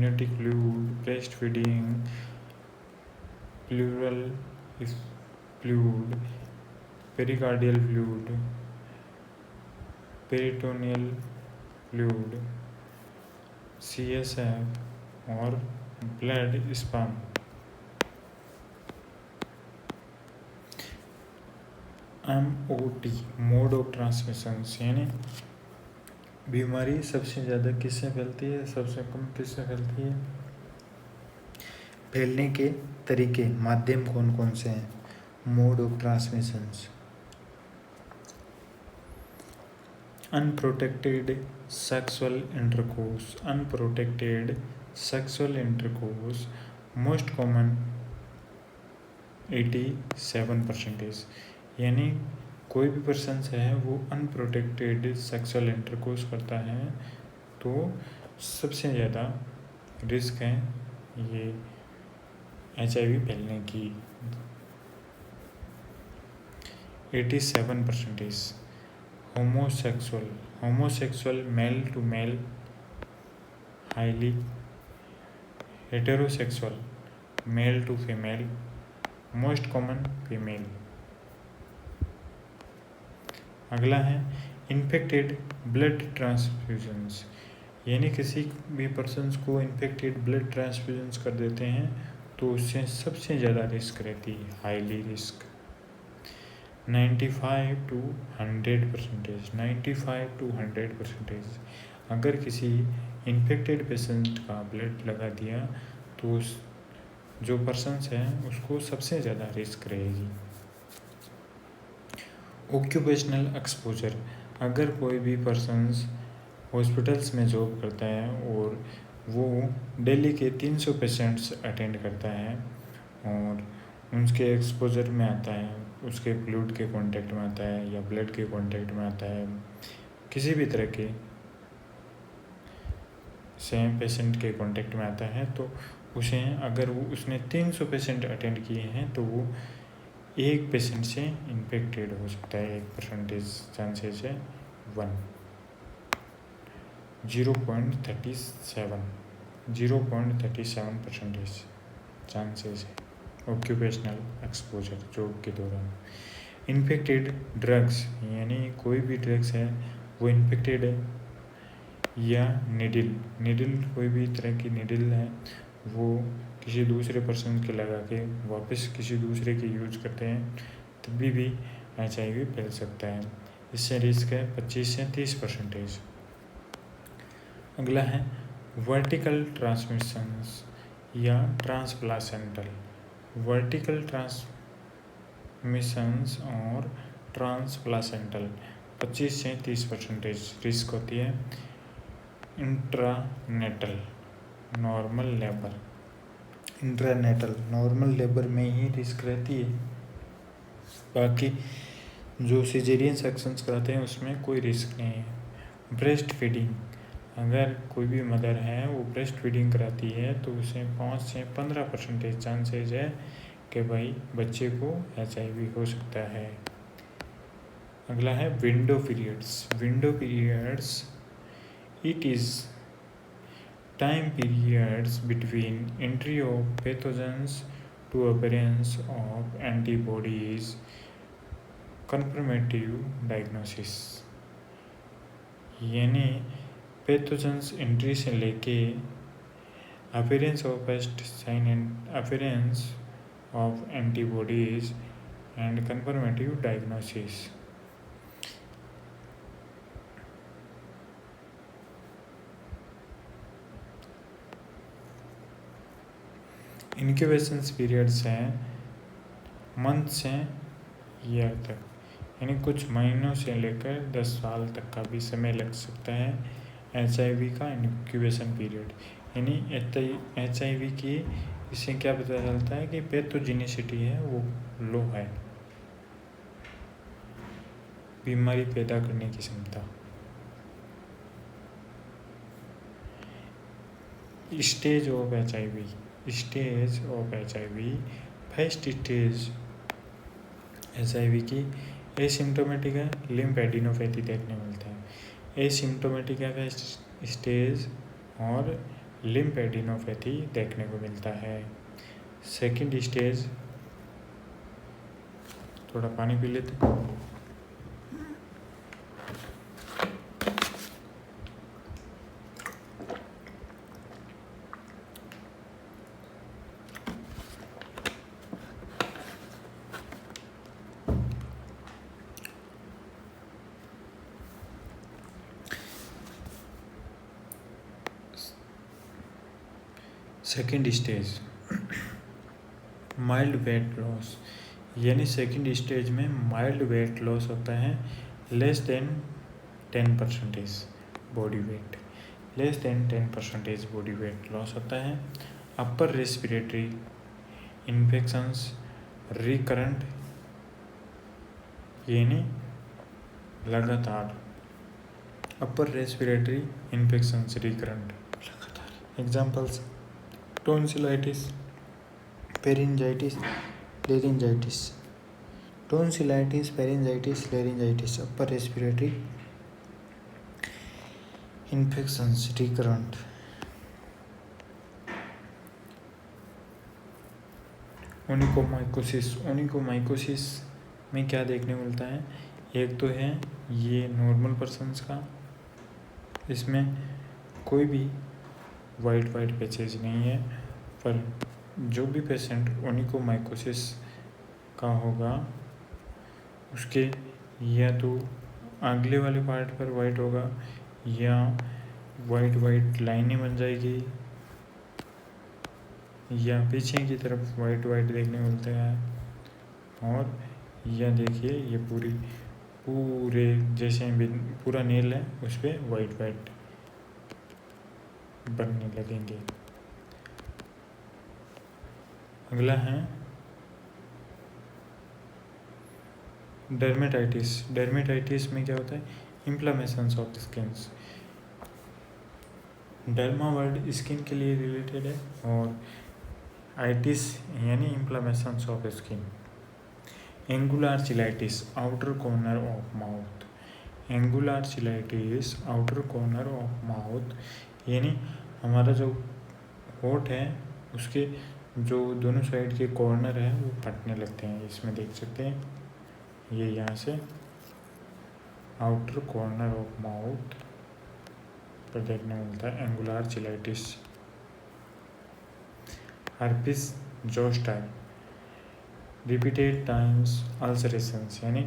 amniotic fluid, breastfeeding, pleural fluid, pericardial fluid, peritoneal fluid, CSF और blood sperm। MOT mode of transmission, यानी बीमारी सबसे ज़्यादा किससे फैलती है, सबसे कम किससे फैलती है, फैलने के तरीके माध्यम कौन कौन से हैं। Mode of transmissions, unprotected sexual intercourse, unprotected sexual intercourse most common 87%, यानी कोई भी पर्सन है वो अनप्रोटेक्टेड सेक्सुअल इंटरकोर्स करता है तो सबसे ज़्यादा रिस्क है ये HIV फैलने की, 87%। Homosexual male to male, highly heterosexual male to female, most common female. अगला है इन्फेक्टेड ब्लड ट्रांसफ्यूजन्स, यानी किसी भी पर्सन को इन्फेक्टेड ब्लड ट्रांसफ्यूजन्स कर देते हैं तो उससे सबसे ज़्यादा रिस्क रहती है, हाईली रिस्क, 95 to 100%, 95 to 100%। अगर किसी इन्फेक्टेड पेशेंट का ब्लड लगा दिया तो जो पर्सन है उसको सबसे ज़्यादा रिस्क रहेगी। ऑक्यूपेशनल एक्सपोजर, अगर कोई भी पर्सन्स हॉस्पिटल्स में जॉब करता है और वो डेली के 300 पेशेंट्स अटेंड करता है और उनके एक्सपोजर में आता है, उसके फ्लूइड के कांटेक्ट में आता है या ब्लड के कांटेक्ट में आता है, किसी भी तरह के सेम पेशेंट के कांटेक्ट में आता है तो उसे अगर वो उसने 300 पेशेंट अटेंड किए हैं तो वो एक पेशेंट से इन्फेक्टेड हो सकता है, 1% चांसेस है 0.37% चांसेस है ऑक्यूपेशनल एक्सपोजर जॉब के दौरान। इन्फेक्टेड ड्रग्स, यानी कोई भी ड्रग्स है वो इन्फेक्टेड है, या निडिल कोई भी तरह की निडिल है वो किसी दूसरे पर्सन के लगा के वापस किसी दूसरे के यूज करते हैं तभी भी HIV फैल सकता है, इससे रिस्क है 25 से 30%। अगला है वर्टिकल ट्रांसमिशंस या ट्रांसप्लासेंटल, वर्टिकल ट्रांसमिशंस और ट्रांसप्लासेंटल 25 से 30% रिस्क होती है। Intranatal normal labour, intranatal normal labour में ही रिस्क रहती है, बाकी जो सिजेरियन सेक्शंस कराते हैं उसमें कोई रिस्क नहीं है। ब्रेस्ट फीडिंग, अगर कोई भी मदर है वो ब्रेस्ट फीडिंग कराती है तो उसे 5 से 15% चांसेस है कि भाई बच्चे को HIV हो सकता है। अगला है window periods, it is time periods between entry of pathogens to appearance of antibodies, confirmative diagnosis, यानी पैथोजेंस एंट्री से लेके appearance of first sign and appearance of antibodies and confirmative diagnosis। Incubation periods हैं month से year तक, यानी कुछ महीनों से लेकर 10 साल तक का भी समय लग सकता है HIV का इंक्यूबेशन पीरियड। यानी HIV की इससे क्या पता चलता है कि पैथोजेनिसिटी है वो लो है, बीमारी पैदा करने की क्षमता। Stage of HIV, first stage HIV की एसिम्टोमेटिक है, लिम्फेडिनोपैथी देखने मिलता है। एसिम्टोमेटिक है फर्स्ट स्टेज और लिम्फेडिनोपैथी देखने को मिलता है। सेकंड स्टेज, थोड़ा पानी पी लेते हैं। Second stage mild weight loss, यानी सेकंड स्टेज में माइल्ड वेट लॉस होता है, less than 10% body weight, less than 10% body weight loss होता है। अपर रेस्पिरेटरी इन्फेक्शंस रिकरेंट, यानी लगातार, अपर रेस्पिरेटरी इन्फेक्शंस रिकरेंट लगातार। Examples tonsillitis, pharyngitis, laryngitis. Tonsillitis, pharyngitis, laryngitis, upper respiratory infections recurrent. Onychomycosis, onychomycosis में क्या देखने को मिलता है? एक तो है ये नॉर्मल पर्सन्स का, इसमें कोई भी वाइट पैचेज नहीं है, पर जो भी पेशेंट ओनिकोमाइकोसिस का होगा उसके या तो अगले वाले पार्ट पर वाइट होगा या वाइट लाइनें बन जाएगी या पीछे की तरफ वाइट देखने को मिलता है। और यह देखिए ये पूरे जैसे पूरा नेल है उस पर वाइट बनने लगेंगे। अगला है डर्मेटाइटिस। डर्मेटाइटिस में क्या होता है? Inflammations of skins. Derma word skin के लिए रिलेटेड है और आइटिस यानी inflammations of skin. Angular cheilitis, outer corner of mouth. Angular cheilitis, outer corner of mouth, यानी हमारा जो होठ है उसके जो दोनों साइड के कॉर्नर है वो फटने लगते हैं। इसमें देख सकते हैं, ये यहाँ से आउटर कॉर्नर ऑफ माउथ पर देखने को मिलता है angular cheilitis. Herpes zoster, repeated times ulcerations, यानी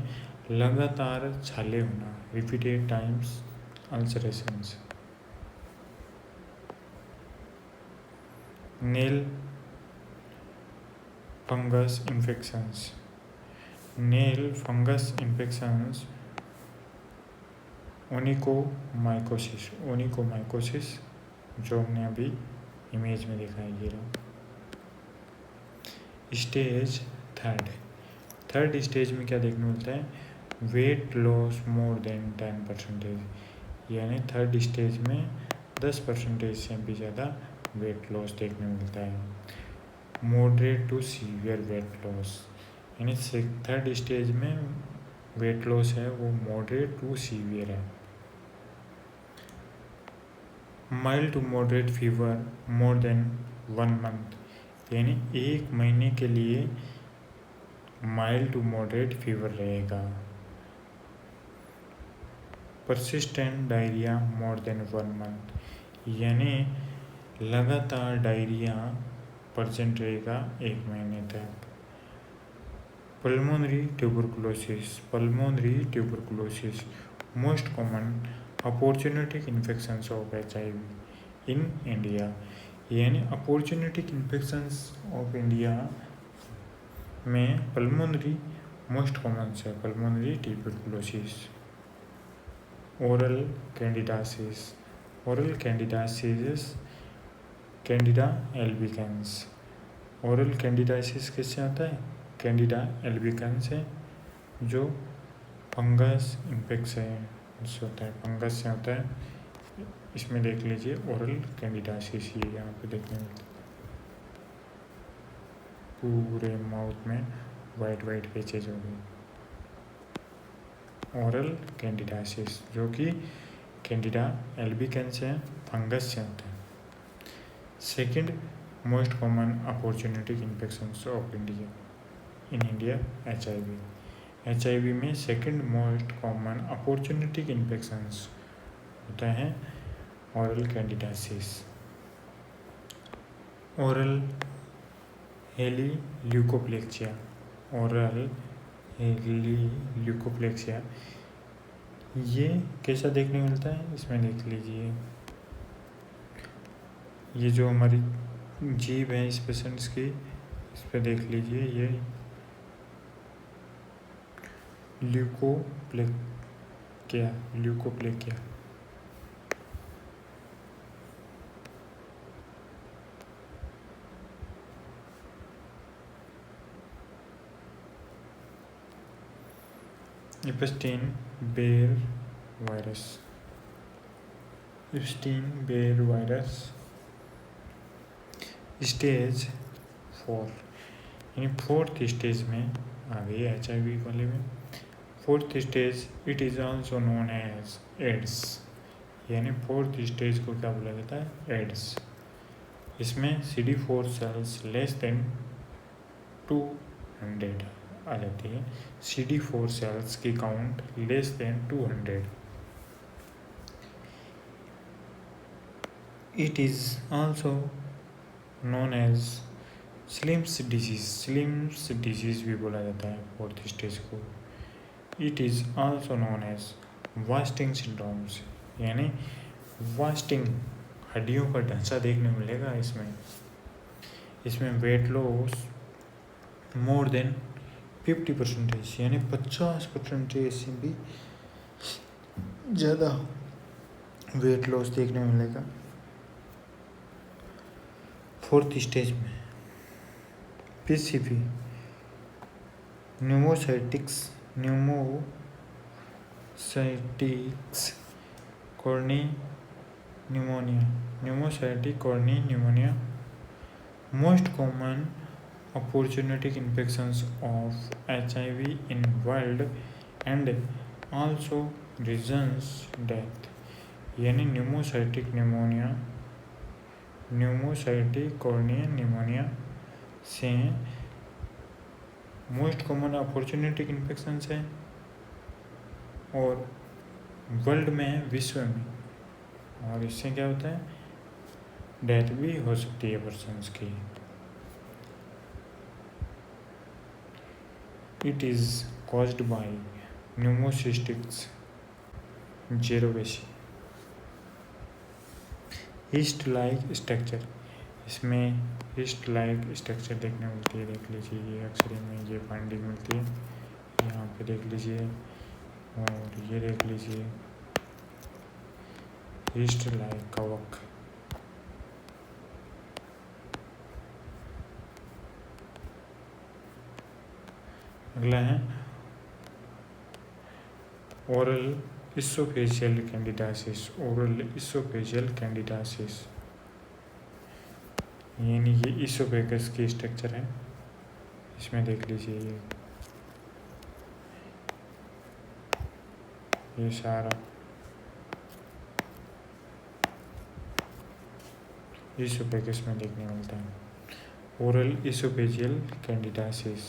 लगातार छाले होना, repeated times ulcerations. Nail fungus infections, nail fungus infections. Onychomycosis, onychomycosis जो हमने अभी इमेज में देखा है ये रहा। स्टेज थर्ड स्टेज में क्या देखने मिलता है? वेट लॉस मोर देन 10%, यानी थर्ड स्टेज में 10% से भी ज़्यादा वेट लॉस देखने मिलता है। Moderate to severe weight loss, यानी थर्ड स्टेज में वेट लॉस है वो मॉडरेट टू सीवियर है। Mild to moderate fever more than 1 month, यानी 1 महीने के लिए माइल्ड टू मॉडरेट फीवर रहेगा। Persistent diarrhoea more than 1 month, यानी लगातार डायरिया प्रेजेंट रहेगा 1 महीने तक। Pulmonary tuberculosis, pulmonary tuberculosis most common opportunistic infections of HIV in India, यानी अपॉर्चुनिटिक इन्फेक्शंस ऑफ इंडिया में पल्मोनरी मोस्ट कॉमन है, pulmonary tuberculosis. Oral candidiasis, oral candidiasis, candida albicans. Oral candidiasis किससे आता है? कैंडिडा एल्बिकेंस है, जो fungus infection होता है, फंगस से होता है। इसमें देख लीजिए ओरल कैंडिडासिस, ये यहाँ पे देखने मिलता है, पूरे माउथ में वाइट पैचेज हो गए। ओरल कैंडिडासिस जो कि कैंडिडा एल्बिकेंस है, फंगस से होता है। Second most common opportunity infections of India in India HIV में second most common opportunity infections होता है ओरल कैंडिडाइसिस, ओरल हेलील्यूकोप्लेक्सिया, ओरल हेलील्यूकोप्लेक्सिया। ये कैसा देखने को मिलता है, इसमें देख लीजिए। ये जो हमारी जीभ है इस पेशेंट्स की, इस पर देख लीजिए, ये leukoplakia. Epstein Barr virus stage 4 यानी 4th स्टेज में आ गई HIV वाले में। 4th stage it is also known as AIDS, यानी 4th स्टेज को क्या बोला जाता है, एड्स। इसमें CD4 सेल्स लेस देन 200 आ जाती है। CD4 सेल्स की count less than 200। It is also known as slims disease भी बोला जाता है 4th स्टेज को। It is also known as wasting syndromes, यानी वास्टिंग हड्डियों का ढांचा देखने को मिलेगा इसमें वेट लॉस मोर देन 50%, यानी 50% से भी ज़्यादा वेट लॉस देखने को मिलेगा 4th स्टेज में। PCV pneumocystis carinii pneumonia most common opportunistic infections of HIV in world and also reasons death, यानी न्यूमोसाइटिक कॉर्निया न्यूमोनिया से मोस्ट कॉमन अपॉर्चुनिटी इन्फेक्शंस है और वर्ल्ड में, विश्व में, और इससे क्या होता है, डेथ भी हो सकती है पर्सन्स की। It is caused by pneumocystis jirovecii, yeast-like structure। इसमें yeast-like structure देखने मिलती है, देख लीजिए, ये एक्सरे में ये फाइंडिंग मिलती है, यहाँ पे देख लीजिए, और ये देख लीजिए yeast-like कवक। अगला है ओरल इसोफेजियल कैंडिडाइसिस, यानी ये इसोफेगस की स्ट्रक्चर है, इसमें देख लीजिए ये सारा इसोफेगस में देखने मिलता है। Oral oesophageal candidiasis,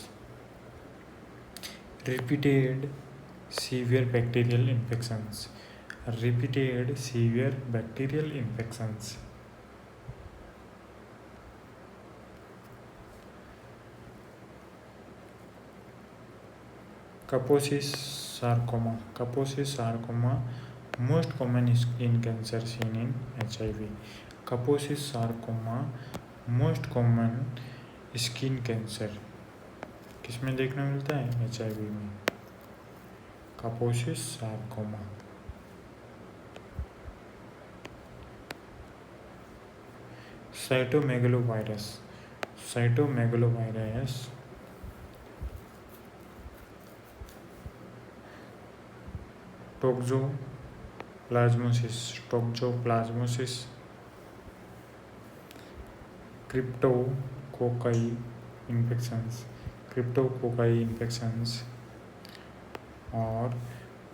repeated severe bacterial infections, Kaposis sarcoma most common skin cancer seen in HIV। Kaposis sarcoma most common skin cancer किसमें देखने मिलता है, HIV में, कापोसिस सार्कोमा। साइटोमेगलोवायरस टोक्सोप्लाज्मोसिस क्रिप्टोकोकाई इन्फेक्शंस और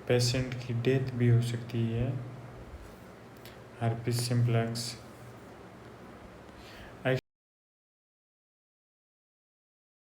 पेशेंट की डेथ भी हो सकती है। Herpes simplex